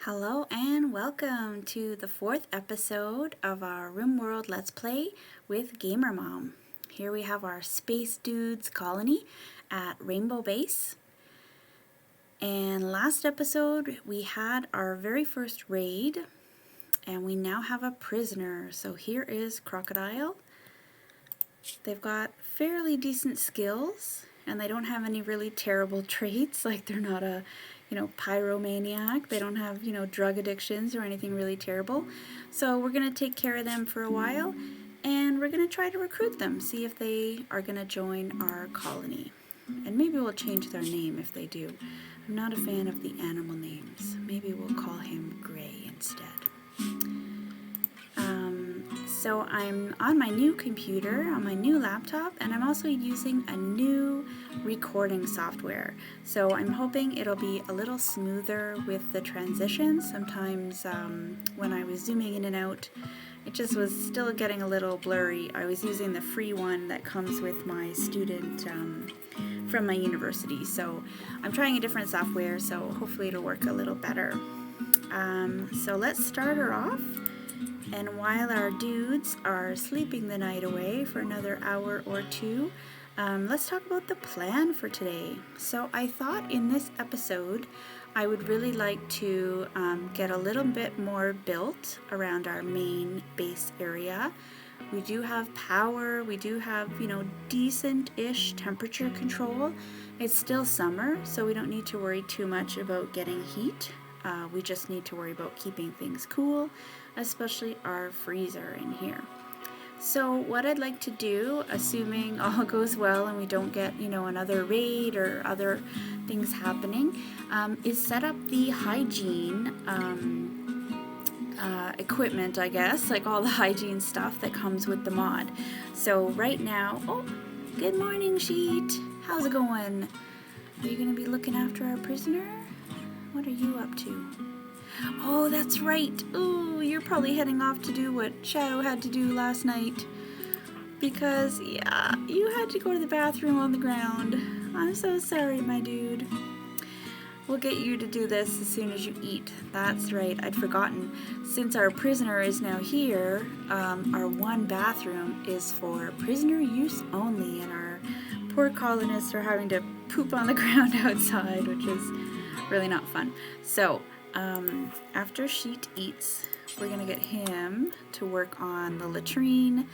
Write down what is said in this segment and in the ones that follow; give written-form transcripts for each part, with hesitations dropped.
Hello and welcome to the 4th episode of our RimWorld Let's Play with Gamer Mom. Here we have our Space Dudes colony at Rainbow Base. And last episode we had our very first raid and we now have a prisoner. So here is Crocodile. They've got fairly decent skills and they don't have any really terrible traits, like they're not a pyromaniac. They don't have, drug addictions or anything really terrible. So we're going to take care of them for a while and we're going to try to recruit them, see if they are going to join our colony. And maybe we'll change their name if they do. I'm not a fan of the animal names. Maybe we'll call him Gray instead. So I'm on my new computer, on my new laptop, and I'm also using a new recording software. So I'm hoping it'll be a little smoother with the transitions. Sometimes when I was zooming in and out, it just was still getting a little blurry. I was using the free one that comes with my student from my university. So I'm trying a different software, so hopefully it'll work a little better. So let's start her off. And while our dudes are sleeping the night away for another hour or two, let's talk about the plan for today. So I thought in this episode I would really like to get a little bit more built around our main base area. We do have power, we do have, decent-ish temperature control. It's still summer, so we don't need to worry too much about getting heat. We just need to worry about keeping things cool, especially our freezer in here. So what I'd like to do, assuming all goes well and we don't get, another raid or other things happening, is set up the hygiene equipment, I guess, like all the hygiene stuff that comes with the mod. So right now, oh, good morning, Sheet. How's it going? Are you going to be looking after our prisoner? What are you up to? Oh, that's right. Ooh, you're probably heading off to do what Shadow had to do last night. Because, yeah, you had to go to the bathroom on the ground. I'm so sorry, my dude. We'll get you to do this as soon as you eat. That's right, I'd forgotten. Since our prisoner is now here, our one bathroom is for prisoner use only, and our poor colonists are having to poop on the ground outside, which is really not fun. So, after Sheet eats, we're going to get him to work on the latrine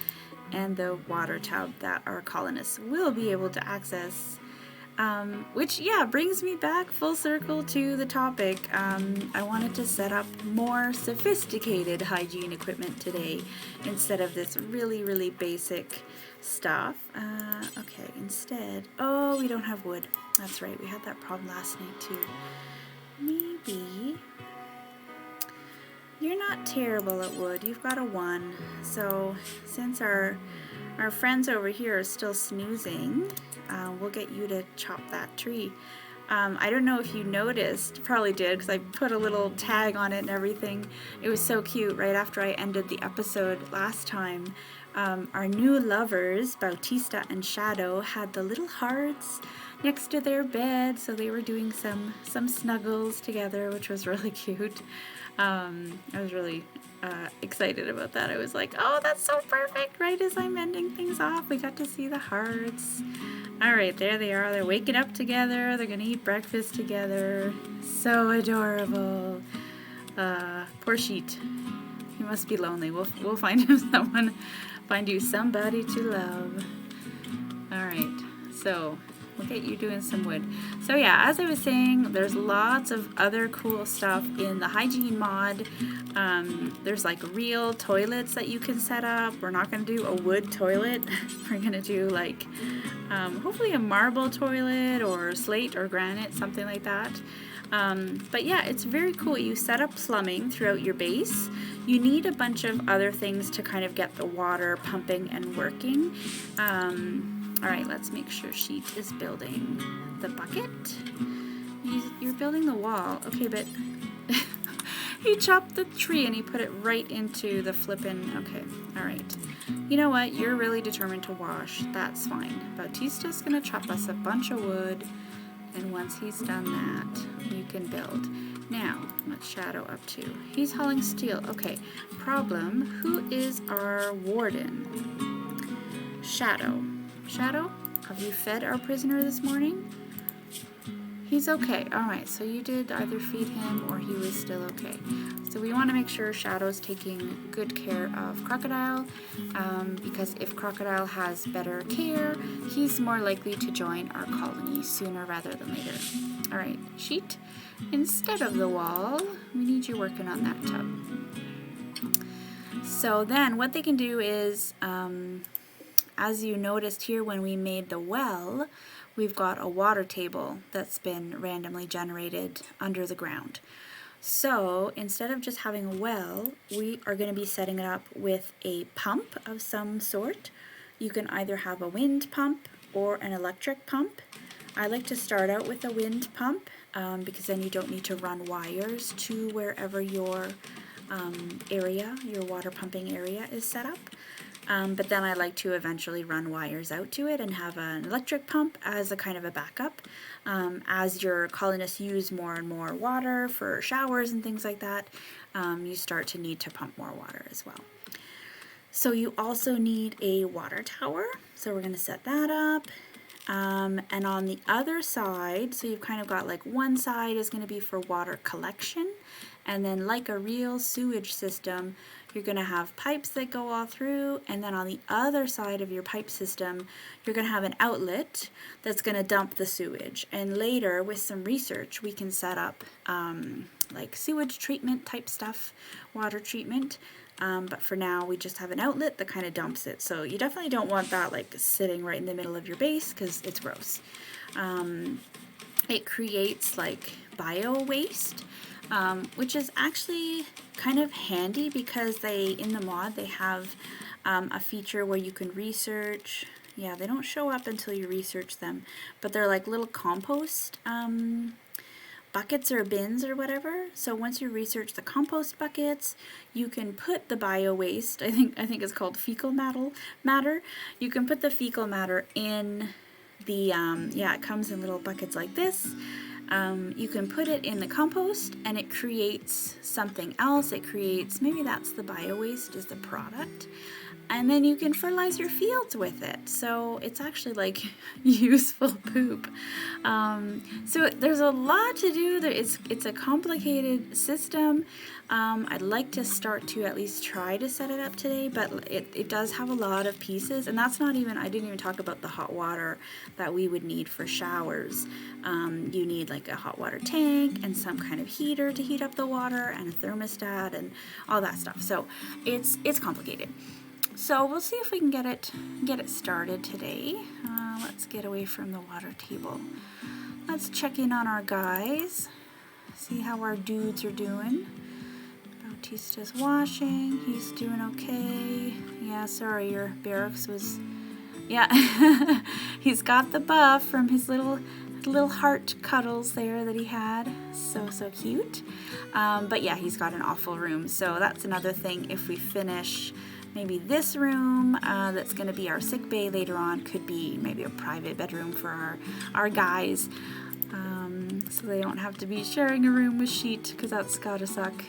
and the water tub that our colonists will be able to access. Which, yeah, brings me back full circle to the topic. I wanted to set up more sophisticated hygiene equipment today instead of this really, really basic stuff. Okay, instead, oh, we don't have wood. That's right, we had that problem last night too. Maybe you're not terrible at wood. You've got a 1. So since our friends over here are still snoozing, we'll get you to chop that tree. I don't know if you noticed, probably did, because I put a little tag on it and everything. It was so cute. Right after I ended the episode last time, our new lovers, Bautista and Shadow, had the little hearts next to their bed, so they were doing some snuggles together, which was really cute. I was really excited about that. I was like, oh, that's so perfect. Right as I'm ending things off, we got to see the hearts. All right, there they are. They're waking up together. They're gonna eat breakfast together. So adorable. Poor Sheet. He must be lonely. We'll find him find you somebody to love. All right, so we'll get you doing some wood. So yeah, as I was saying, there's lots of other cool stuff in the hygiene mod. There's like real toilets that you can set up. We're not going to do a wood toilet. We're going to do like hopefully a marble toilet or slate or granite, something like that. But yeah, it's very cool. You set up plumbing throughout your base. You need a bunch of other things to kind of get the water pumping and working. All right, let's make sure Sheet is building the bucket. You're building the wall. Okay, but he chopped the tree and he put it right into the flippin'. Okay, all right. You know what? You're really determined to wash. That's fine. Bautista's gonna chop us a bunch of wood, and once he's done that, you can build. Now, what's Shadow up to? He's hauling steel. Okay, problem. Who is our warden? Shadow. Shadow, have you fed our prisoner this morning? He's okay. Alright, so you did either feed him or he was still okay. So we want to make sure Shadow's taking good care of Crocodile, because if Crocodile has better care, he's more likely to join our colony sooner rather than later. Alright, Sheet, instead of the wall, we need you working on that tub. So then what they can do is, as you noticed here when we made the well, we've got a water table that's been randomly generated under the ground. So instead of just having a well, we are going to be setting it up with a pump of some sort. You can either have a wind pump or an electric pump. I like to start out with a wind pump because then you don't need to run wires to wherever your your water pumping area is set up. But then I like to eventually run wires out to it and have an electric pump as a kind of a backup. As your colonists use more and more water for showers and things like that, you start to need to pump more water as well. So you also need a water tower, so we're going to set that up. And on the other side, so you've kind of got like one side is going to be for water collection, and then like a real sewage system, you're going to have pipes that go all through, and then on the other side of your pipe system, you're going to have an outlet that's going to dump the sewage. And later, with some research, we can set up like sewage treatment type stuff, water treatment. But for now, we just have an outlet that kind of dumps it. So you definitely don't want that like sitting right in the middle of your base because it's gross. It creates like bio waste, which is actually kind of handy because in the mod, they have a feature where you can research. Yeah, they don't show up until you research them, but they're like little compost buckets or bins or whatever. So once you research the compost buckets, you can put the bio waste, I think it's called fecal matter. You can put the fecal matter in the, it comes in little buckets like this. You can put it in the compost and it creates something else. It creates, maybe that's the bio waste is the product. And then you can fertilize your fields with it. So it's actually like useful poop. So there's a lot to do. It's a complicated system. I'd like to start to at least try to set it up today, but it does have a lot of pieces. And that's not even, I didn't even talk about the hot water that we would need for showers. You need like a hot water tank and some kind of heater to heat up the water and a thermostat and all that stuff. So it's complicated. So we'll see if we can get it started today. Let's get away from the water table. Let's check in on our guys. See how our dudes are doing. Bautista's washing. He's doing okay. Yeah, sorry, your barracks was... Yeah, he's got the buff from his little heart cuddles there that he had. So cute. But yeah, he's got an awful room. So that's another thing. If we finish... maybe this room that's going to be our sick bay later on could be maybe a private bedroom for our guys, so they don't have to be sharing a room with Sheet because that's gotta suck.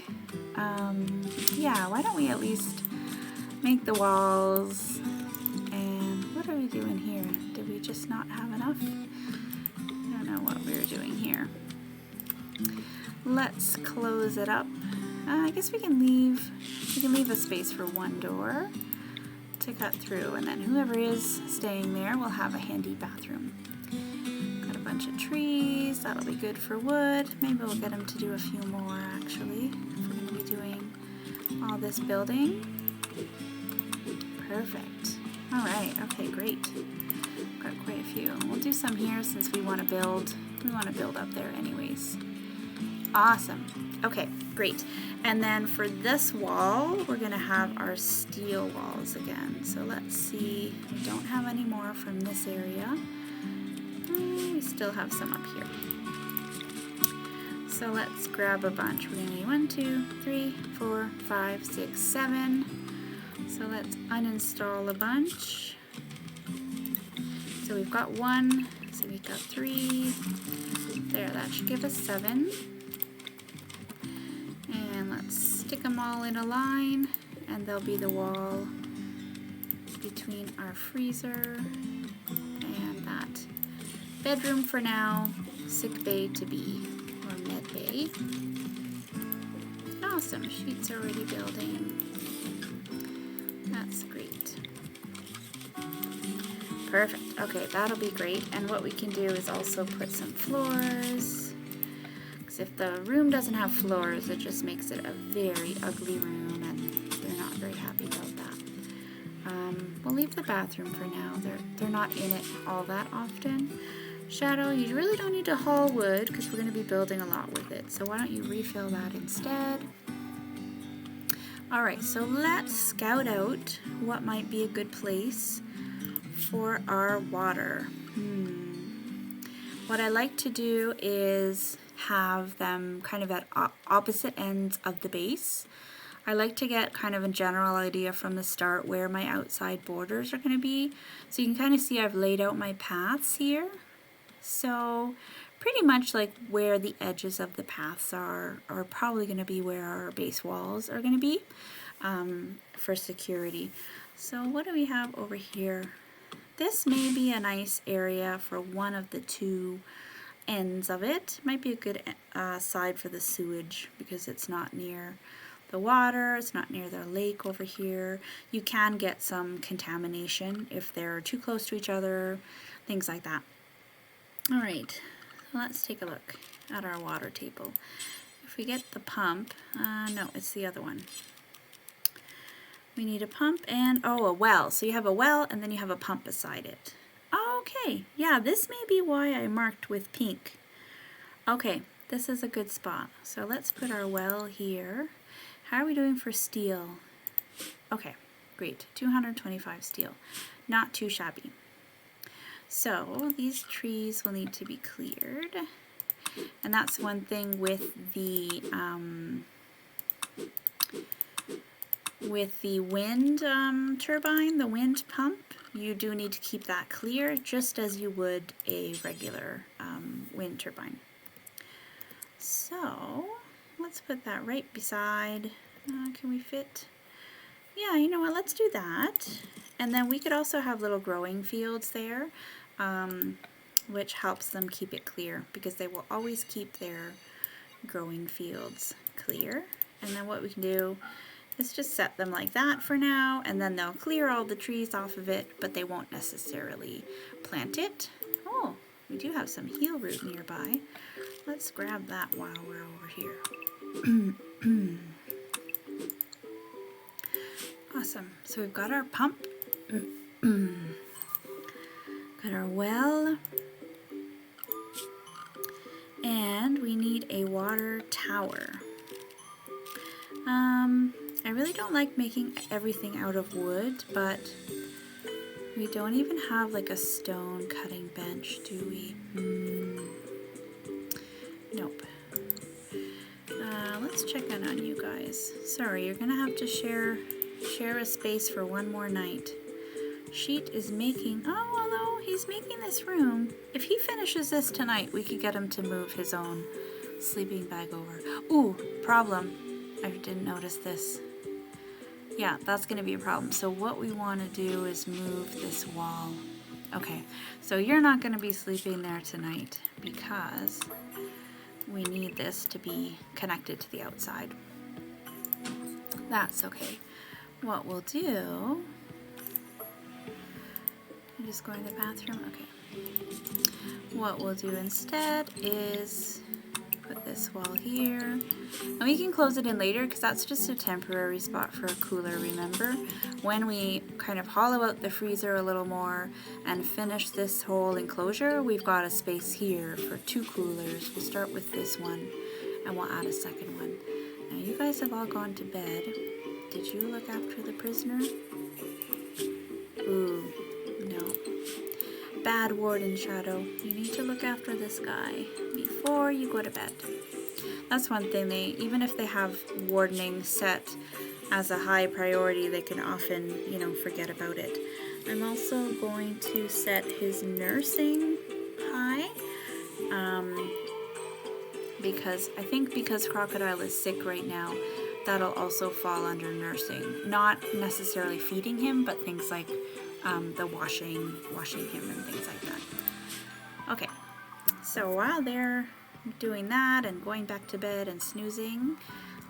Yeah, why don't we at least make the walls? And what are we doing here? Did we just not have enough? I don't know what we were doing here. Let's close it up. I guess we can leave a space for one door to cut through, and then whoever is staying there will have a handy bathroom. Got a bunch of trees, that'll be good for wood. Maybe we'll get them to do a few more actually, if we're going to be doing all this building. Perfect. Alright, okay, great. Got quite a few. We'll do some here since we want to build up there anyways. Awesome. Okay, great. And then for this wall, we're going to have our steel walls again. So let's see. We don't have any more from this area. We still have some up here. So let's grab a bunch. We're going to need 1, 2, 3, 4, 5, 6, 7. So let's uninstall a bunch. So we've got 1. So we've got 3. There, that should give us 7. them all in a line, and they'll be the wall between our freezer and that bedroom for now, sick bay to be, or med bay. Awesome, sheets already building. That's great. Perfect. Okay, that'll be great. And what we can do is also put some floors. Because if the room doesn't have floors, it just makes it a very ugly room, and they're not very happy about that. We'll leave the bathroom for now. They're not in it all that often. Shadow, you really don't need to haul wood because we're going to be building a lot with it. So why don't you refill that instead? Alright, so let's scout out what might be a good place for our water. What I like to do is have them kind of at opposite ends of the base. I like to get kind of a general idea from the start where my outside borders are going to be. So you can kind of see I've laid out my paths here. So pretty much like where the edges of the paths are probably going to be where our base walls are going to be for security. So what do we have over here? This may be a nice area for one of the two ends of it. Might be a good side for the sewage because it's not near the water, it's not near the lake over here. You can get some contamination if they're too close to each other, things like that. Alright, let's take a look at our water table. If we get the pump, no, it's the other one. We need a pump and, oh, a well. So you have a well and then you have a pump beside it. Okay, yeah, this may be why I marked with pink. Okay, this is a good spot. So let's put our well here. How are we doing for steel? Okay, great, 225 steel. Not too shabby. So these trees will need to be cleared. And that's one thing with the wind turbine, the wind pump, you do need to keep that clear just as you would a regular wind turbine. So let's put that right beside, can we fit? Yeah, you know what, let's do that. And then we could also have little growing fields there, which helps them keep it clear because they will always keep their growing fields clear. And then what we can do is just set them like that for now, and then they'll clear all the trees off of it, but they won't necessarily plant it. Oh, we do have some heel root nearby. Let's grab that while we're over here. Awesome. So we've got our pump, got our well, and we need a water tower. I really don't like making everything out of wood, but we don't even have like a stone cutting bench, do we? Nope. Let's check in on you guys. Sorry, you're gonna have to share a space for one more night. Sheet is making, oh, although he's making this room. If he finishes this tonight, we could get him to move his own sleeping bag over. Ooh, problem. I didn't notice this. Yeah, that's going to be a problem. So what we want to do is move this wall. Okay, so you're not going to be sleeping there tonight because we need this to be connected to the outside. That's okay. What we'll do, I'm just going to the bathroom. Okay. What we'll do instead is put this wall here, and we can close it in later because that's just a temporary spot for a cooler. Remember, when we kind of hollow out the freezer a little more and finish this whole enclosure, we've got a space here for 2 coolers. We'll start with this one and we'll add a second one. Now you guys have all gone to bed. Did you look after the prisoner? Ooh, no. Bad warden Shadow. You need to look after this guy before you go to bed. That's one thing, even if they have wardening set as a high priority, they can often, forget about it. I'm also going to set his nursing high, because I think because Crocodile is sick right now, that'll also fall under nursing. Not necessarily feeding him, but things like the washing him and things like that. Okay, so while they're doing that and going back to bed and snoozing,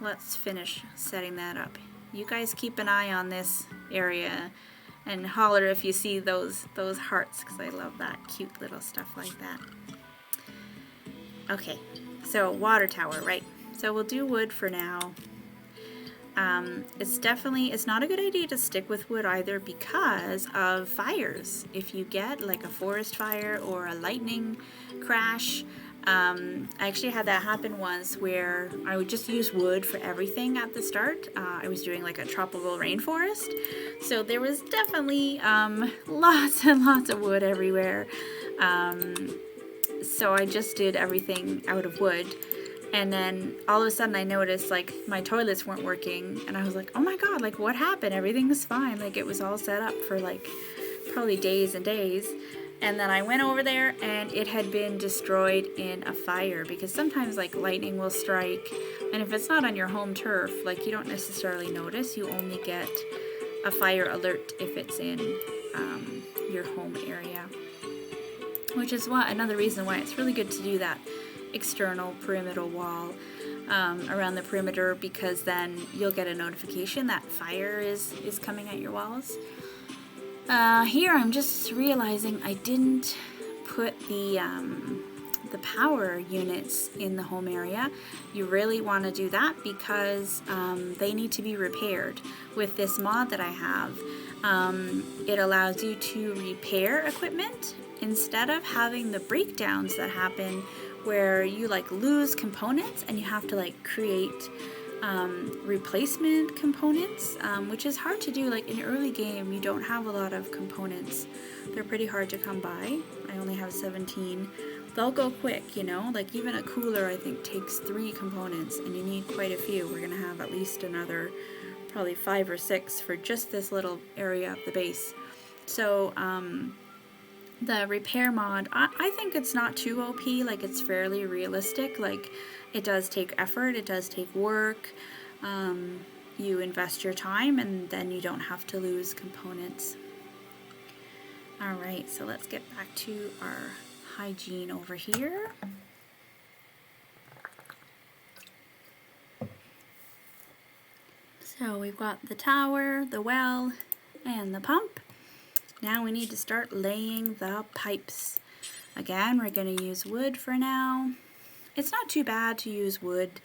let's finish setting that up. You guys keep an eye on this area and holler if you see those hearts, because I love that cute little stuff like that. Okay, so water tower, right? So we'll do wood for now. It's not a good idea to stick with wood either because of fires. If you get like a forest fire or a lightning crash, I actually had that happen once where I would just use wood for everything at the start. I was doing like a tropical rainforest, so there was definitely lots and lots of wood everywhere. So I just did everything out of wood. And then all of a sudden I noticed like my toilets weren't working, and I was like, oh my god, like what happened? Everything was fine. Like it was all set up for like probably days and days. And then I went over there and it had been destroyed in a fire, because sometimes like lightning will strike, and if it's not on your home turf, like you don't necessarily notice. You only get a fire alert if it's in your home area, which is another reason why it's really good to do that external perimeter wall around the perimeter, because then you'll get a notification that fire is coming at your walls. Here I'm just realizing I didn't put the power units in the home area. You really want to do that because they need to be repaired. With this mod that I have, it allows you to repair equipment instead of having the breakdowns that happen where you like lose components and you have to like create replacement components, which is hard to do. Like in early game, you don't have a lot of components. They're pretty hard to come by. I only have 17. They'll go quick, you know, like even a cooler I think takes 3 components, and you need quite a few. We're gonna have at least another probably 5 or 6 for just this little area of the base. So the repair mod, I think it's not too OP. Like it's fairly realistic. Like it does take effort, it does take work. You invest your time and then you don't have to lose components. Alright, so let's get back to our hygiene over here. So we've got the tower, the well, and the pump. Now we need to start laying the pipes. Again, we're going to use wood for now. It's not too bad to use wood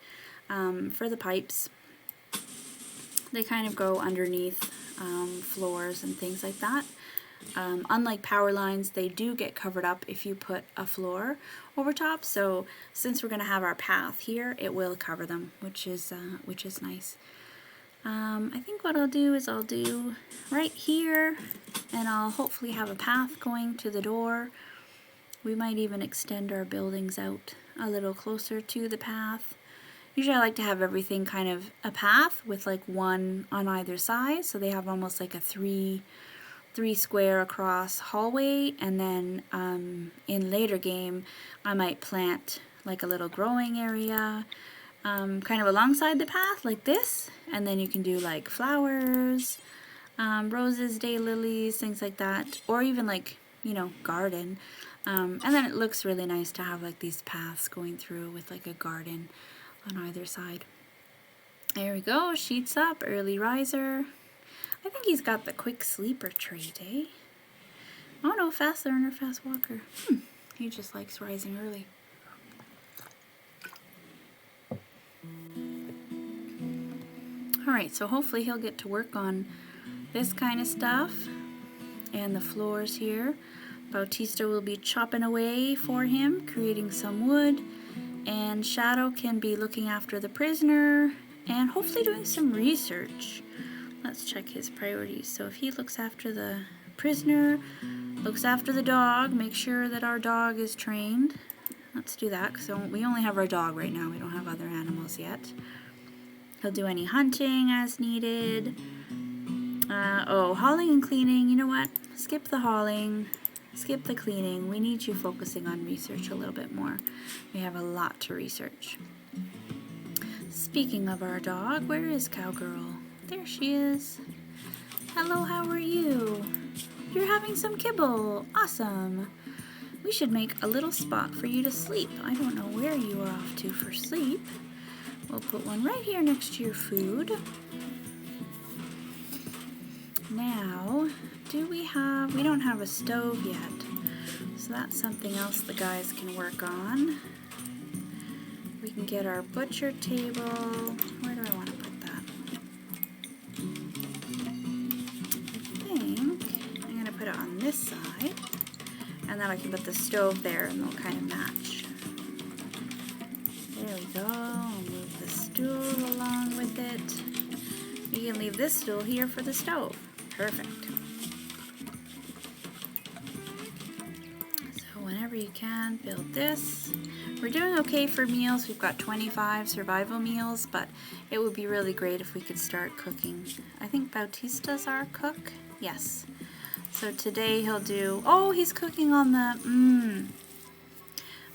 for the pipes. They kind of go underneath floors and things like that. Unlike power lines, they do get covered up if you put a floor over top. So since we're going to have our path here, it will cover them, which is nice. I think what I'll do is I'll do right here, and I'll hopefully have a path going to the door. We might even extend our buildings out a little closer to the path. Usually I like to have everything kind of a path with like one on either side, so they have almost like a three square across hallway, and then in later game I might plant like a little growing area kind of alongside the path like this, and then you can do like flowers, roses, daylilies, things like that, or even like, you know, garden. And then it looks really nice to have like these paths going through with like a garden on either side. There we go, sheets up, early riser. I think he's got the quick sleeper trait, eh? Oh no, fast learner, fast walker. He just likes rising early. Alright, so hopefully he'll get to work on this kind of stuff and the floors here. Bautista will be chopping away for him, creating some wood, and Shadow can be looking after the prisoner and hopefully doing some research. Let's check his priorities. So if he looks after the prisoner, looks after the dog, make sure that our dog is trained. Let's do that, because we only have our dog right now. We don't have other animals yet. He'll do any hunting as needed. Hauling and cleaning. You know what? Skip the hauling. Skip the cleaning. We need you focusing on research a little bit more. We have a lot to research. Speaking of our dog, where is Cowgirl? There she is. Hello, how are you? You're having some kibble. Awesome. We should make a little spot for you to sleep. I don't know where you are off to for sleep. We'll put one right here next to your food. Now, we don't have a stove yet. So that's something else the guys can work on. We can get our butcher table. Where do I want to put that? I think I'm going to put it on this side. And then I can put the stove there and they'll kind of match. There we go. I'll move the stool along with it. We can leave this stool here for the stove. Perfect. So whenever you can, build this. We're doing okay for meals. We've got 25 survival meals, but it would be really great if we could start cooking. I think Bautista's our cook. Yes. So today he'll do, oh, he's cooking on the,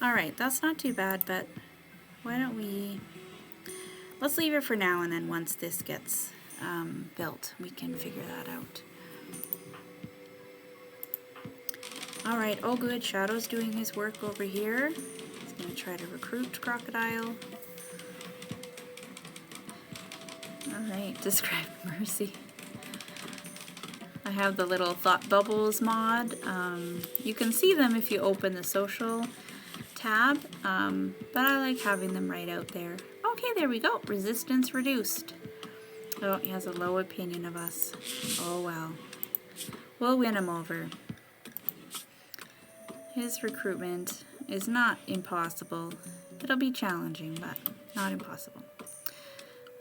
All right, that's not too bad, but why don't let's leave it for now, and then once this gets built, we can figure that out. All right, oh good, Shadow's doing his work over here. He's gonna try to recruit Crocodile. All right, describe Mercy. I have the little thought bubbles mod. You can see them if you open the social tab, but I like having them right out there. Okay, there we go. Resistance reduced. Oh, he has a low opinion of us. Oh well. We'll win him over. His recruitment is not impossible. It'll be challenging, but not impossible.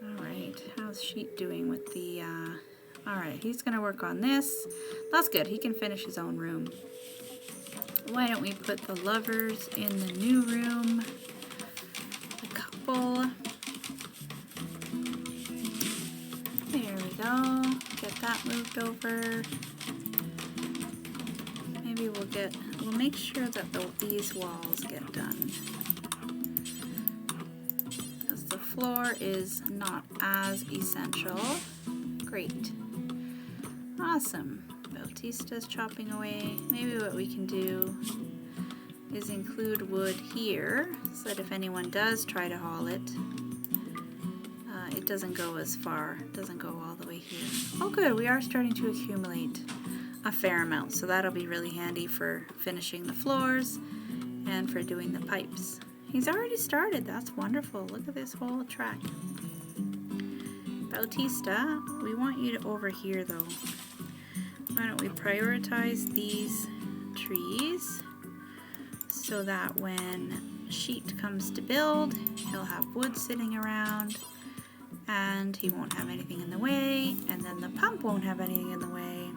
Alright, how's Sheet doing with the... Alright, he's going to work on this. That's good. He can finish his own room. Why don't we put the lovers in the new room? A couple. There we go. Get that moved over. Maybe we'll make sure that these walls get done. Because the floor is not as essential. Great. Awesome. Bautista's chopping away. Maybe what we can do is include wood here so that if anyone does try to haul it, it doesn't go as far. It doesn't go all the way here. Oh good, we are starting to accumulate a fair amount, so that'll be really handy for finishing the floors and for doing the pipes. He's already started. That's wonderful. Look at this whole track. Bautista, we want you to over here though. Why don't we prioritize these trees so that when Sheet comes to build, he'll have wood sitting around and he won't have anything in the way, and then the pump won't have anything in the way.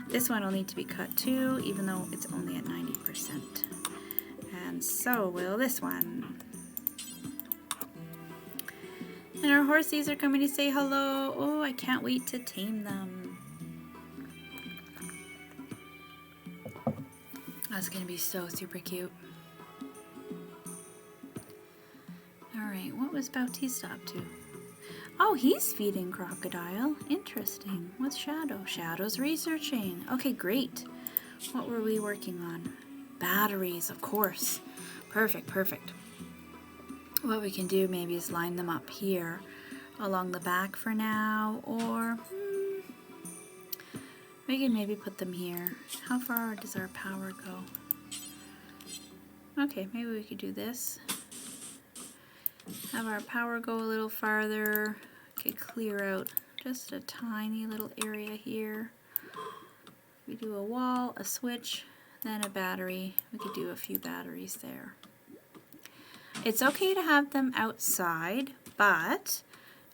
This one will need to be cut too, even though it's only at 90%. And so will this one. And our horsies are coming to say hello. Oh, I can't wait to tame them. That's gonna be so super cute. Alright, what was Bautista up to? Oh, he's feeding Crocodile. Interesting. What's Shadow? Shadow's researching. Okay, great. What were we working on? Batteries, of course. Perfect, perfect. What we can do maybe is line them up here along the back for now, or we can maybe put them here. How far does our power go? Okay, maybe we could do this. Have our power go a little farther. Okay, clear out just a tiny little area here. We do a wall, a switch, then a battery. We could do a few batteries there. It's okay to have them outside, but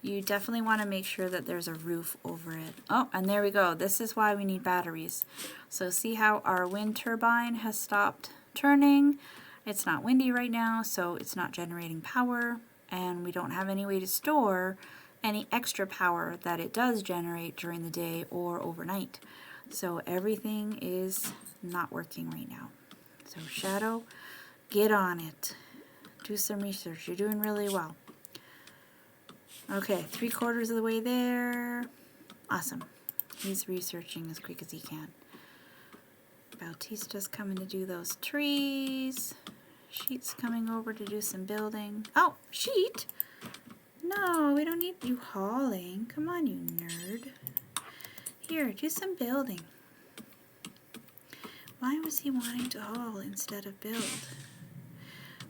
you definitely want to make sure that there's a roof over it. Oh, and there we go. This is why we need batteries. So see how our wind turbine has stopped turning? It's not windy right now, so it's not generating power, and we don't have any way to store any extra power that it does generate during the day or overnight. So everything is not working right now. So Shadow, get on it. Do some research. You're doing really well. Okay, 3/4 of the way there. Awesome. He's researching as quick as he can. Bautista's coming to do those trees. Sheet's coming over to do some building. Oh, Sheet! No, we don't need you hauling. Come on, you nerd. Here, do some building. Why was he wanting to haul instead of build?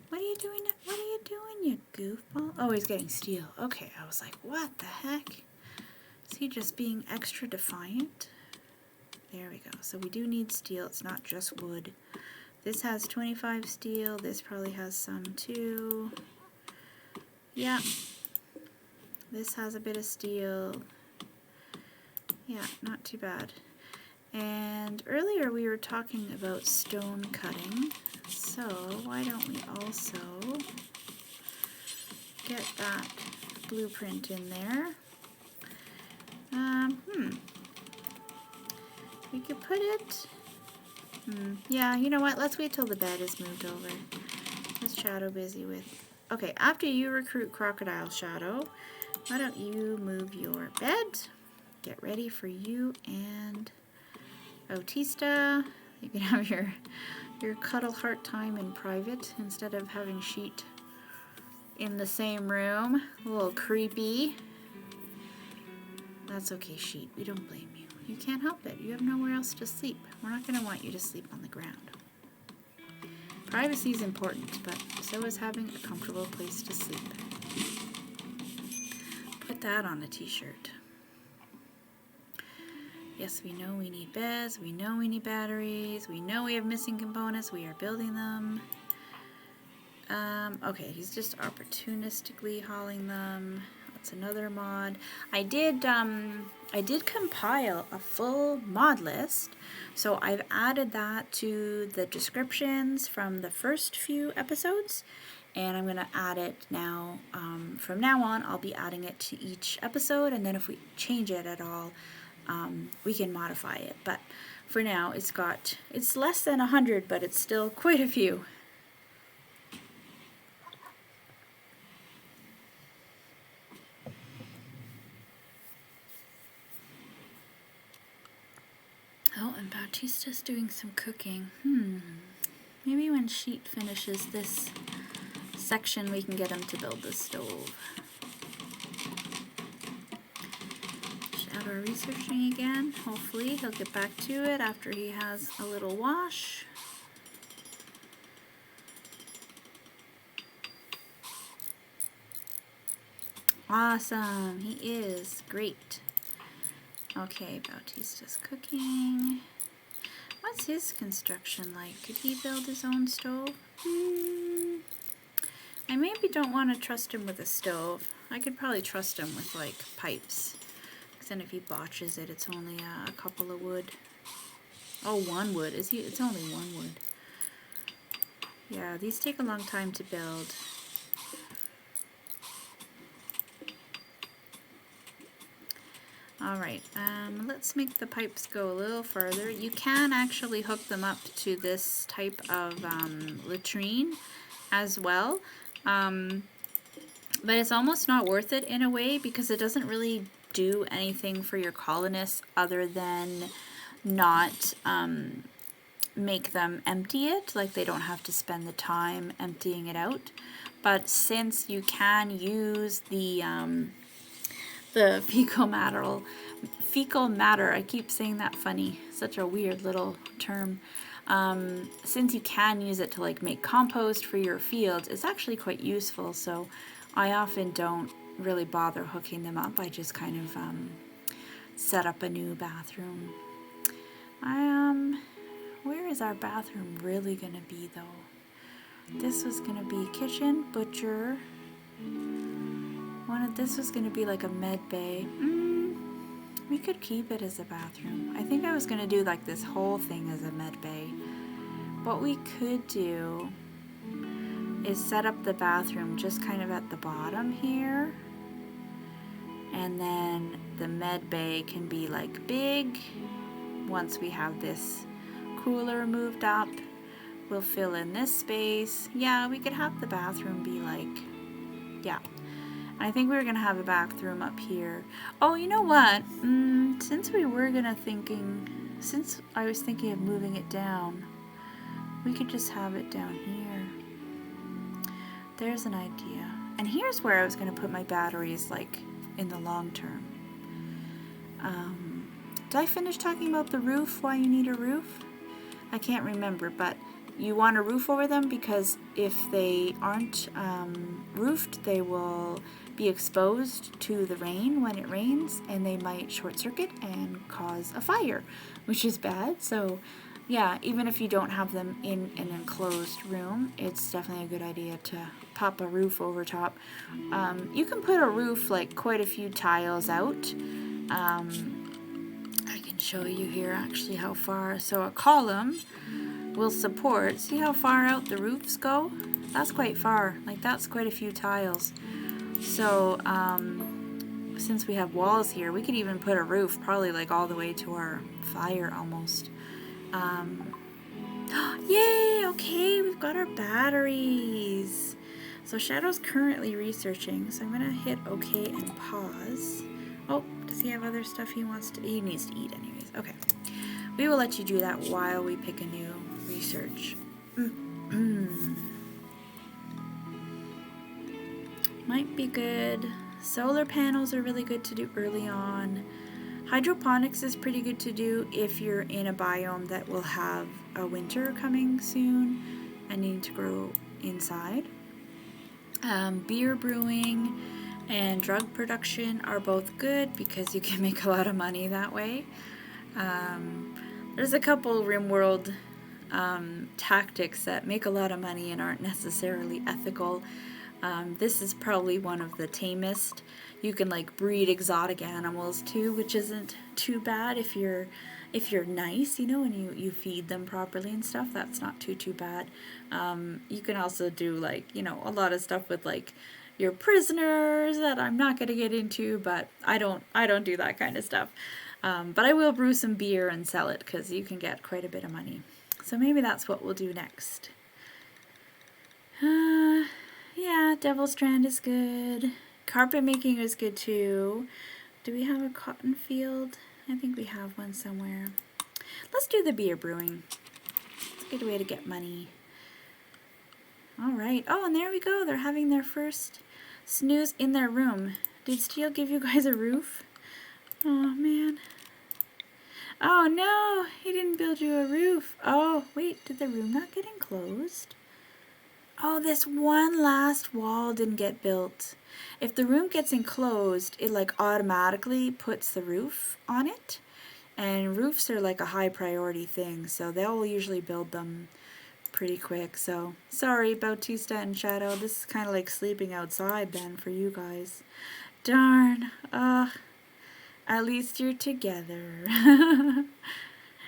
What are you doing? What are you doing, you goofball? Oh, he's getting steel. Okay, I was like, what the heck? Is he just being extra defiant? There we go. So we do need steel. It's not just wood. This has 25 steel. This probably has some too. Yeah. This has a bit of steel. Yeah, not too bad. And earlier we were talking about stone cutting. So why don't we also get that blueprint in there? We could put it... yeah, you know what? Let's wait till the bed is moved over. What's Shadow busy with? Okay, after you recruit Crocodile, Shadow, why don't you move your bed? Get ready for you and Bautista. You can have your cuddle heart time in private instead of having Sheet in the same room. A little creepy. That's okay, Sheet. We don't blame you. You can't help it. You have nowhere else to sleep. We're not going to want you to sleep on the ground. Privacy is important, but so is having a comfortable place to sleep. Put that on a t-shirt. Yes, we know we need beds. We know we need batteries. We know we have missing components. We are building them. Okay, he's just opportunistically hauling them. That's another mod. I did compile a full mod list, so I've added that to the descriptions from the first few episodes, and I'm going to add it now. From now on, I'll be adding it to each episode, and then if we change it at all, we can modify it. But for now, it's less than 100, but it's still quite a few. Oh, and Bautista's doing some cooking. Maybe when Sheet finishes this section, we can get him to build the stove. Shadow researching again. Hopefully he'll get back to it after he has a little wash. Awesome, he is. Great. Okay, Bautista's cooking. What's his construction like? Could he build his own stove? I maybe don't want to trust him with a stove. I could probably trust him with like pipes. Because then if he botches it, it's only a couple of wood. Oh, one wood. It's only one wood. Yeah, these take a long time to build. Alright, let's make the pipes go a little further. You can actually hook them up to this type of latrine as well. But it's almost not worth it in a way because it doesn't really do anything for your colonists other than not make them empty it. Like they don't have to spend the time emptying it out. But since you can use the fecal matter, I keep saying that funny, such a weird little term. Since you can use it to like make compost for your fields, it's actually quite useful. So I often don't really bother hooking them up. I just kind of set up a new bathroom. Where is our bathroom really gonna be though? This was gonna be kitchen, butcher. This was going to be like a med bay. We could keep it as a bathroom. I think I was going to do like this whole thing as a med bay. What we could do is set up the bathroom just kind of at the bottom here. And then the med bay can be like big. Once we have this cooler moved up, we'll fill in this space. Yeah, we could have the bathroom be like, yeah. I think we were gonna have a bathroom up here. Oh, you know what? Since I was thinking of moving it down, we could just have it down here. There's an idea. And here's where I was gonna put my batteries, like, in the long term. Did I finish talking about the roof, why you need a roof? I can't remember, but you want a roof over them because if they aren't roofed, they will be exposed to the rain when it rains, and they might short circuit and cause a fire, which is bad. So yeah, even if you don't have them in an enclosed room, it's definitely a good idea to pop a roof over top. You can put a roof like quite a few tiles out. I can show you here actually how far. So a column will support, see how far out the roofs go? That's quite far, like that's quite a few tiles. So since we have walls here, we could even put a roof probably like all the way to our fire almost. Yay, okay, we've got our batteries. So Shadow's currently researching, so I'm gonna hit okay and pause. Oh, does he have other stuff he wants to, he needs to eat anyways, okay. We will let you do that while we pick a new research. Might be good. Solar panels are really good to do early on. Hydroponics is pretty good to do if you're in a biome that will have a winter coming soon and need to grow inside. Beer brewing and drug production are both good because you can make a lot of money that way. There's a couple RimWorld tactics that make a lot of money and aren't necessarily ethical. This is probably one of the tamest. You can like breed exotic animals too, which isn't too bad if you're nice, you know, and you feed them properly and stuff. That's not too bad. You can also do like, you know, a lot of stuff with like your prisoners that I'm not gonna get into, but I don't do that kind of stuff. But I will brew some beer and sell it because you can get quite a bit of money. So maybe that's what we'll do next. Yeah, Devil Strand is good. Carpet making is good too. Do we have a cotton field? I think we have one somewhere. Let's do the beer brewing. It's a good way to get money. All right. Oh, and there we go. They're having their first snooze in their room. Did Steel give you guys a roof? Oh, man. Oh, no. He didn't build you a roof. Oh, wait. Did the room not get enclosed? Oh, this one last wall didn't get built. If the room gets enclosed, it like automatically puts the roof on it. And roofs are like a high priority thing, so they'll usually build them pretty quick. So sorry, Bautista and Shadow. This is kind of like sleeping outside then for you guys. Darn. At least you're together.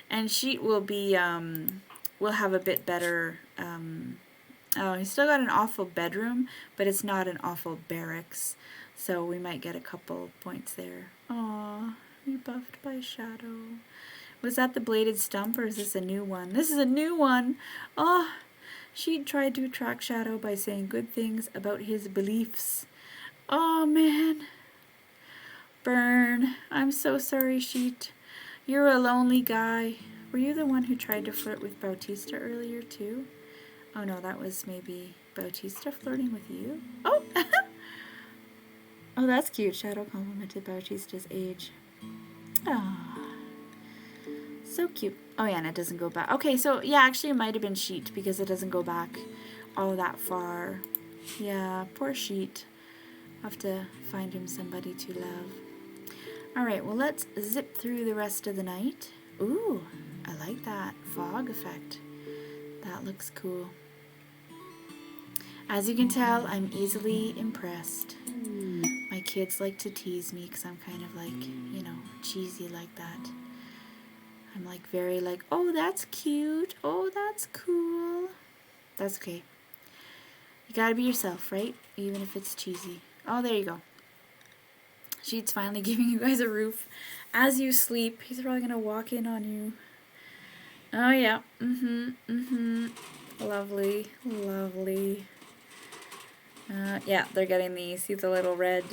And Sheet will be, will have a bit better, oh, he's still got an awful bedroom, but it's not an awful barracks. So we might get a couple points there. Aw, rebuffed by Shadow. Was that the bladed stump or is this a new one? This is a new one. Oh, Sheet tried to attract Shadow by saying good things about his beliefs. Oh, man. Burn. I'm so sorry, Sheet. You're a lonely guy. Were you the one who tried to flirt with Bautista earlier, too? Oh no, that was maybe Bautista flirting with you? Oh! Oh, that's cute. Shadow complimented Bautista's age. Ah, so cute. Oh yeah, and it doesn't go back. Okay, so yeah, actually it might have been Sheet because it doesn't go back all that far. Yeah, poor Sheet. I'll have to find him somebody to love. Alright, well let's zip through the rest of the night. Ooh, I like that fog effect. That looks cool. As you can tell, I'm easily impressed. My kids like to tease me because I'm kind of like, you know, cheesy like that. I'm like very like, oh, that's cute. Oh, that's cool. That's okay. You gotta be yourself, right? Even if it's cheesy. Oh, there you go. Sheet's finally giving you guys a roof. As you sleep, he's probably gonna walk in on you. Oh, yeah. Lovely. Lovely. Yeah, they're getting the, see the little red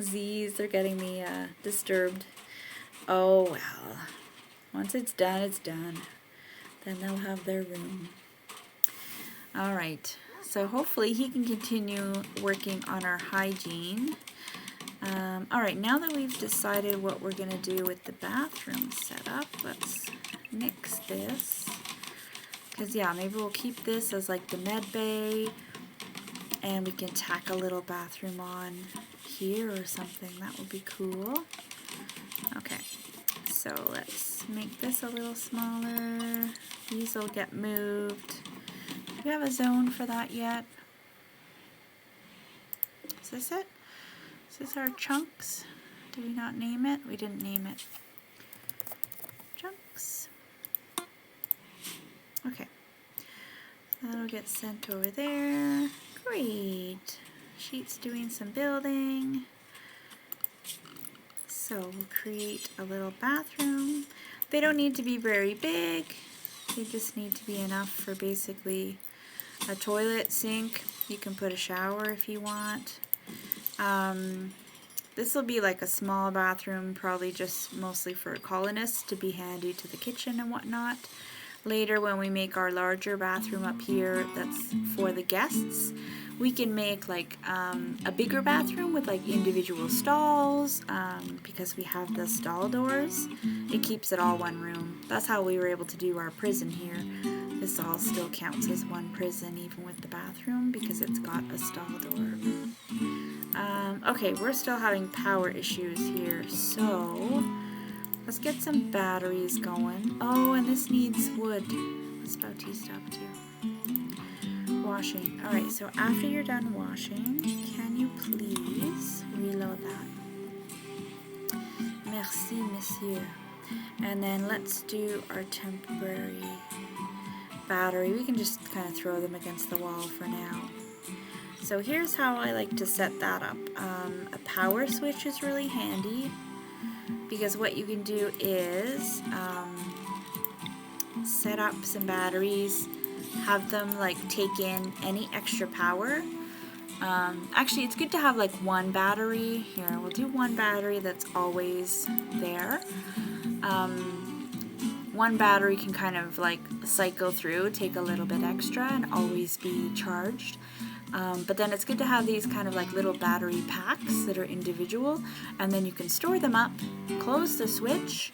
Z's, they're getting the disturbed. Oh well, once it's done, it's done. Then they'll have their room. Alright, so hopefully he can continue working on our hygiene. Alright, now that we've decided what we're going to do with the bathroom setup, let's nix this. Because yeah, maybe we'll keep this as like the med bay, and we can tack a little bathroom on here or something. That would be cool. Okay, so let's make this a little smaller. These will get moved. Do we have a zone for that yet? Is this it? Is this our chunks? Did we not name it? We didn't name it. Chunks. Okay. That'll get sent over there. Great. Sheet's doing some building. So we'll create a little bathroom. They don't need to be very big. They just need to be enough for basically a toilet, sink. You can put a shower if you want. This will be like a small bathroom, probably just mostly for colonists to be handy to the kitchen and whatnot. Later, when we make our larger bathroom up here that's for the guests, we can make like a bigger bathroom with like individual stalls, because we have the stall doors. It keeps it all one room. That's how we were able to do our prison here. This all still counts as one prison even with the bathroom because it's got a stall door. Okay, we're still having power issues here, so let's get some batteries going. Oh, and this needs wood. What's Bautista up to? Washing. Alright, so after you're done washing, can you please reload that? Merci, monsieur. And then let's do our temporary battery. We can just kind of throw them against the wall for now. So here's how I like to set that up. A power switch is really handy because what you can do is set up some batteries, have them like take in any extra power. Actually, it's good to have like one battery. Here, we'll do one battery that's always there. One battery can kind of like cycle through, take a little bit extra and always be charged. But then it's good to have these kind of like little battery packs that are individual, and then you can store them up, close the switch,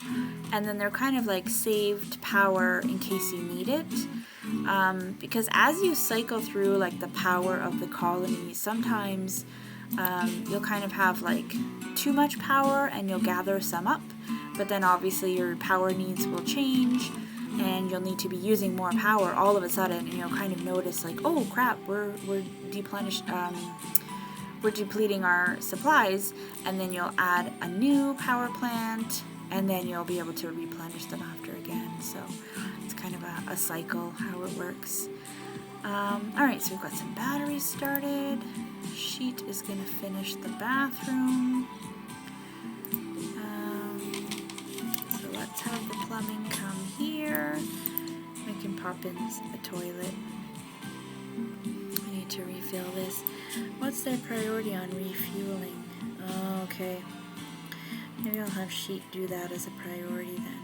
and then they're kind of like saved power in case you need it. Because as you cycle through like the power of the colony, sometimes you'll kind of have like too much power and you'll gather some up, but then obviously your power needs will change and you'll need to be using more power all of a sudden, and you'll kind of notice like, oh crap, we're depleting our supplies, and then you'll add a new power plant, and then you'll be able to replenish them after again. So it's kind of a cycle how it works. Alright, so we've got some batteries started. Sheet is going to finish the bathroom. So let's have the plumbing come here. We can pop in a toilet. I need to refill this. What's their priority on refueling? Oh, okay. Maybe I'll have Sheet do that as a priority then.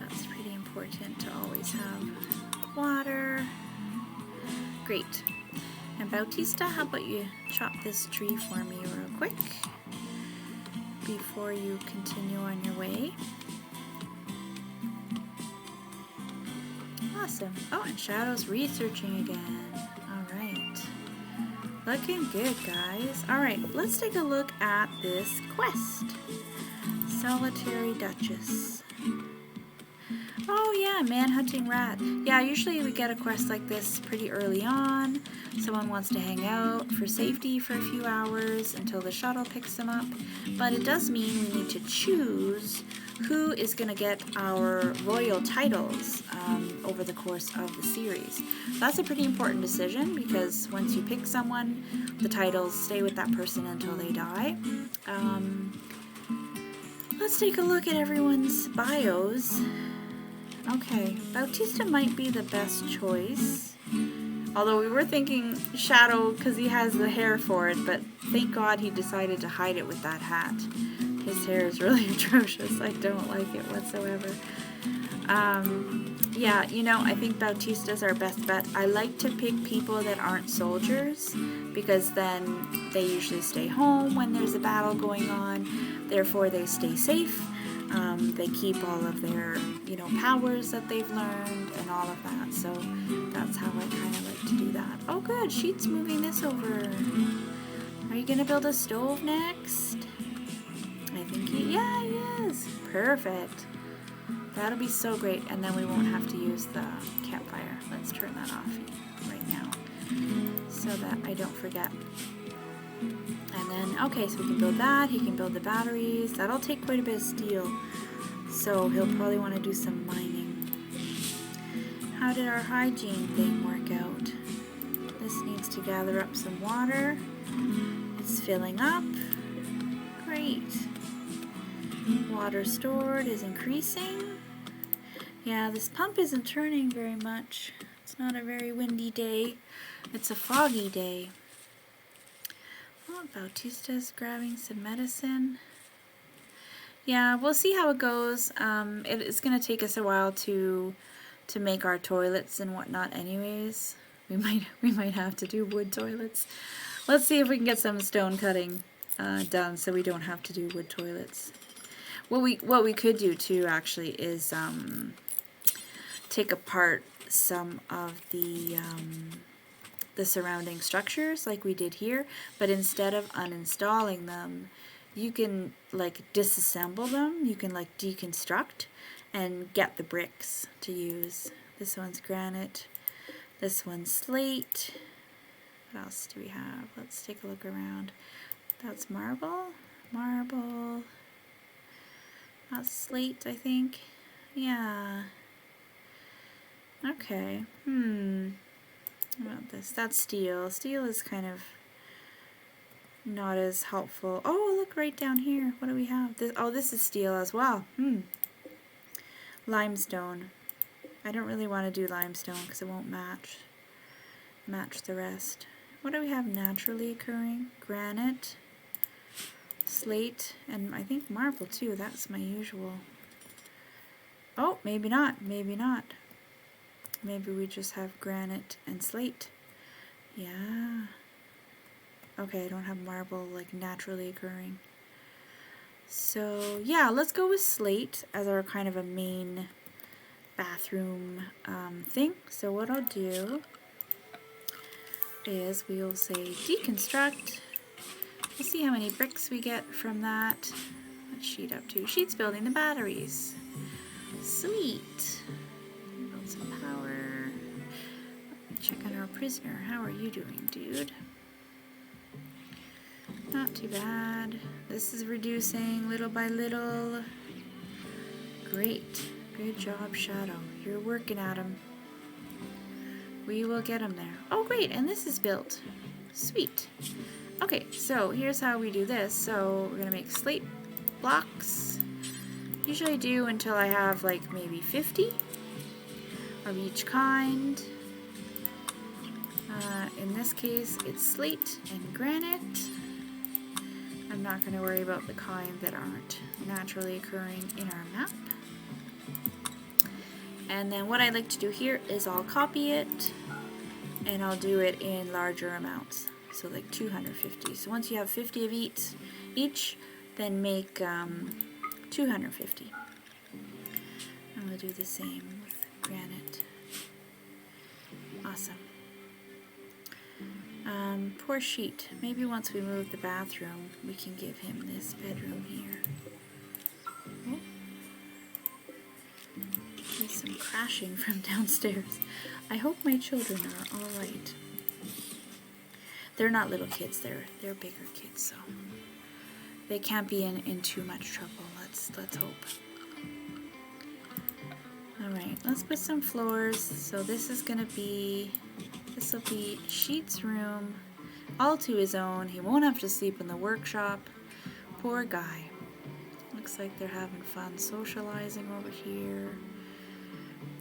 That's pretty important to always have water. Great. And Bautista, how about you chop this tree for me real quick before you continue on your way. Awesome. Oh, and Shadow's researching again. Alright. Looking good, guys. Alright, let's take a look at this quest. Solitary Duchess. Oh yeah, man-hunting rat. Yeah, usually we get a quest like this pretty early on. Someone wants to hang out for safety for a few hours until the shuttle picks them up. But it does mean we need to choose who is going to get our royal titles over the course of the series. That's a pretty important decision because once you pick someone, the titles stay with that person until they die. Let's take a look at everyone's bios. Okay, Bautista might be the best choice. Although we were thinking shadow because he has the hair for it, but thank God he decided to hide it with that hat. His hair is really atrocious. I don't like it whatsoever. Yeah, you know, I think Bautista's our best bet. I like to pick people that aren't soldiers because then they usually stay home when there's a battle going on. Therefore, they stay safe. They keep all of their, you know, powers that they've learned and all of that. So that's how I kind of like to do that. Oh, good. Sheet's moving this over. Are you going to build a stove next? I think yeah, he is. Perfect. That'll be so great, and then we won't have to use the campfire. Let's turn that off right now so that I don't forget. And then, okay, so we can build that. He can build the batteries. That'll take quite a bit of steel, so he'll probably want to do some mining. How did our hygiene thing work out? This needs to gather up some water. It's filling up. Great. Water stored is increasing. Yeah, this pump isn't turning very much. It's not a very windy day. It's a foggy day. Oh, Bautista's grabbing some medicine. Yeah, we'll see how it goes. It's going to take us a while to make our toilets and whatnot anyways. We might have to do wood toilets. Let's see if we can get some stone cutting done so we don't have to do wood toilets. What we could do too actually is take apart some of the surrounding structures like we did here, but instead of uninstalling them, you can like disassemble them. You can like deconstruct and get the bricks to use. This one's granite. This one's slate. What else do we have? Let's take a look around. That's marble. Marble. That's slate, I think. Yeah. Okay. What about this? That's steel. Steel is kind of not as helpful. Oh, look right down here. What do we have? This is steel as well. Limestone. I don't really want to do limestone because it won't match the rest. What do we have naturally occurring? Granite, slate, and I think marble too. That's my usual. Oh, maybe not. Maybe not. Maybe we just have granite and slate. Yeah. Okay, I don't have marble like naturally occurring. So yeah, let's go with slate as our kind of a main bathroom thing. So what I'll do is we'll say deconstruct. We'll see how many bricks we get from that. What's Sheet up to? Sheet's building the batteries. Sweet. Build some power. Check on our prisoner. How are you doing, dude? Not too bad. This is reducing little by little. Great. Good job, Shadow. You're working at him. We will get him there. Oh, great. And this is built. Sweet. Okay, so here's how we do this. So we're going to make slate blocks. Usually I do until I have like maybe 50 of each kind. In this case, it's slate and granite. I'm not going to worry about the kind that aren't naturally occurring in our map. And then what I like to do here is I'll copy it and I'll do it in larger amounts. So like 250. So once you have 50 of each, then make 250. I'm going to do the same with granite. Awesome. Poor Sheet. Maybe once we move the bathroom, we can give him this bedroom here. Oh. There's some crashing from downstairs. I hope my children are all right. They're not little kids. They're bigger kids, so they can't be in too much trouble. Let's hope. All right, let's put some floors. So this will be Sheet's room, all to his own. He won't have to sleep in the workshop. Poor guy. Looks like they're having fun socializing over here.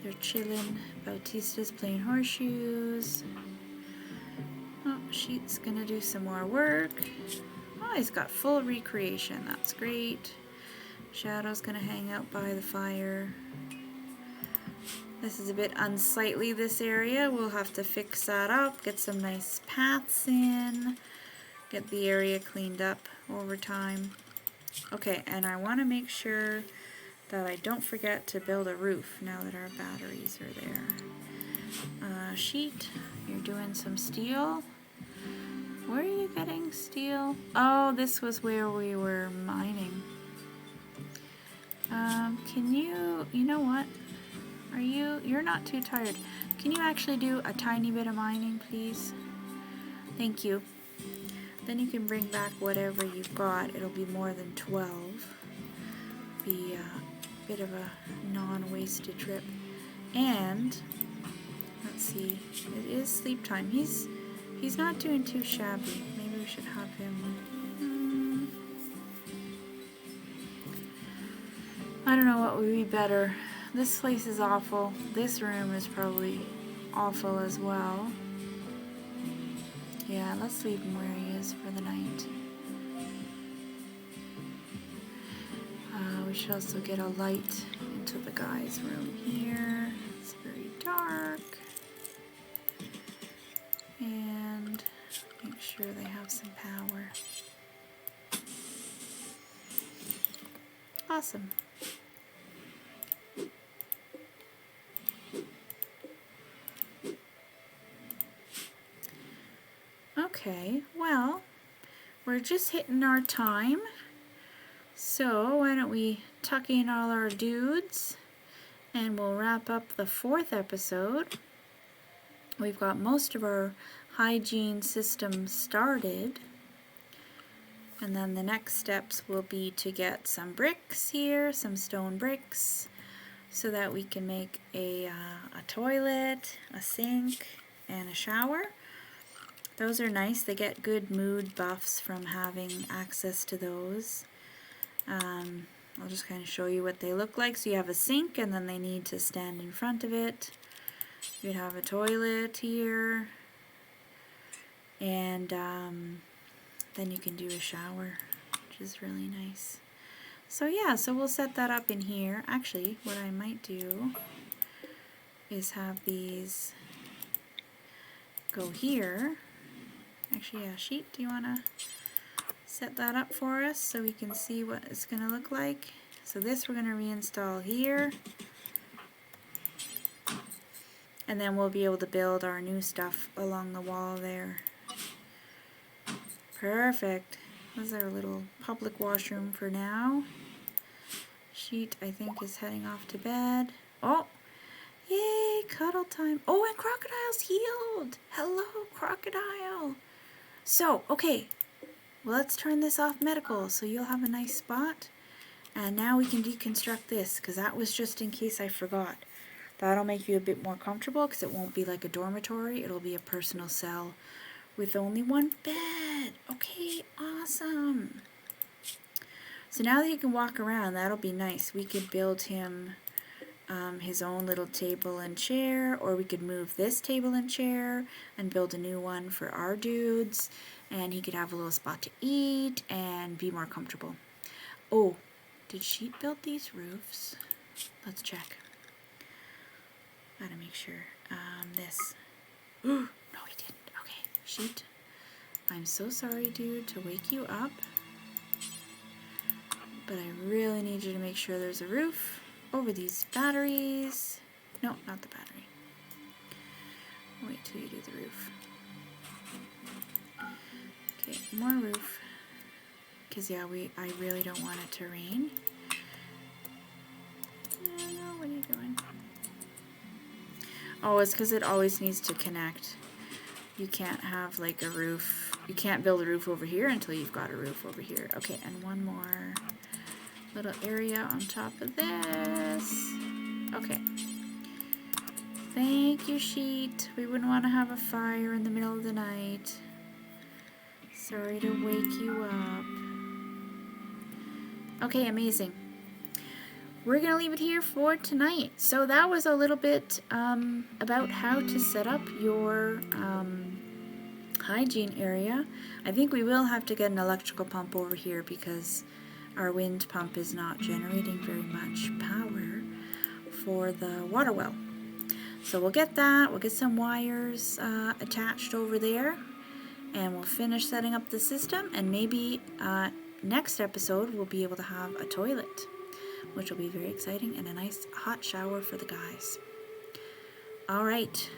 They're chilling. Bautista's playing horseshoes. Sheet's gonna do some more work. Oh, he's got full recreation. That's great. Shadow's gonna hang out by the fire. This is a bit unsightly, this area. We'll have to fix that up, get some nice paths in, get the area cleaned up over time. Okay, and I want to make sure that I don't forget to build a roof now that our batteries are there. Sheet, you're doing some steel. Where are you getting steel? Oh, this was where we were mining. Can you know what? You're not too tired. Can you actually do a tiny bit of mining, please? Thank you. Then you can bring back whatever you've got. It'll be more than 12. Be a bit of a non-wasted trip. And, let's see, it is sleep time. He's not doing too shabby. Maybe we should have him. I don't know what would be better. This place is awful. This room is probably awful as well. Yeah, let's leave him where he is for the night. We should also get a light into the guy's room here. It's very dark. And make sure they have some power. Awesome. Okay, well, we're just hitting our time. So why don't we tuck in all our dudes and we'll wrap up the 4th episode. We've got most of our hygiene system started. And then the next steps will be to get some bricks here, some stone bricks, so that we can make a toilet, a sink, and a shower. Those are nice. They get good mood buffs from having access to those. I'll just kind of show you what they look like. So you have a sink and then they need to stand in front of it. You'd have a toilet here. And then you can do a shower, which is really nice. So yeah, so we'll set that up in here. Actually, what I might do is have these go here. Actually, yeah, Sheet, do you want to set that up for us so we can see what it's going to look like? So this we're going to reinstall here. And then we'll be able to build our new stuff along the wall there. Perfect. This is our little public washroom for now. Sheet, I think, is heading off to bed. Oh! Yay! Cuddle time. Oh, and Crocodile's healed! Hello, Crocodile! So, okay. Well, let's turn this off medical so you'll have a nice spot. And now we can deconstruct this, because that was just in case I forgot. That'll make you a bit more comfortable, because it won't be like a dormitory. It'll be a personal cell with only one bed. Okay, awesome. So now that he can walk around, that'll be nice. We could build him his own little table and chair, or we could move this table and chair and build a new one for our dudes, and he could have a little spot to eat and be more comfortable. Oh, did Sheet build these roofs? Let's check. Gotta make sure. This. No, he didn't. Okay, Sheet. I'm so sorry, dude, to wake you up, but I really need you to make sure there's a roof over these batteries. No, not the battery. Wait till you do the roof. Okay, more roof. Because yeah, I really don't want it to rain. No, what are you doing? Oh, it's because it always needs to connect. You can't have like a roof. You can't build a roof over here until you've got a roof over here. Okay, and one more little area on top of this. Okay. Thank you, Sheet. We wouldn't want to have a fire in the middle of the night. Sorry to wake you up. Okay, amazing. We're going to leave it here for tonight. So that was a little bit about how to set up your hygiene area. I think we will have to get an electrical pump over here because our wind pump is not generating very much power for the water well. So we'll get that, we'll get some wires attached over there, and we'll finish setting up the system, and maybe next episode we'll be able to have a toilet, which will be very exciting, and a nice hot shower for the guys. Alright,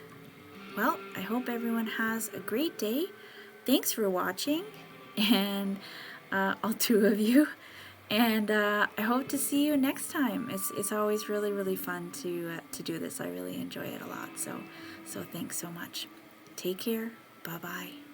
well, I hope everyone has a great day. Thanks for watching, and all two of you. And I hope to see you next time. It's always really fun to do this. I really enjoy it a lot. So thanks so much. Take care. Bye-bye.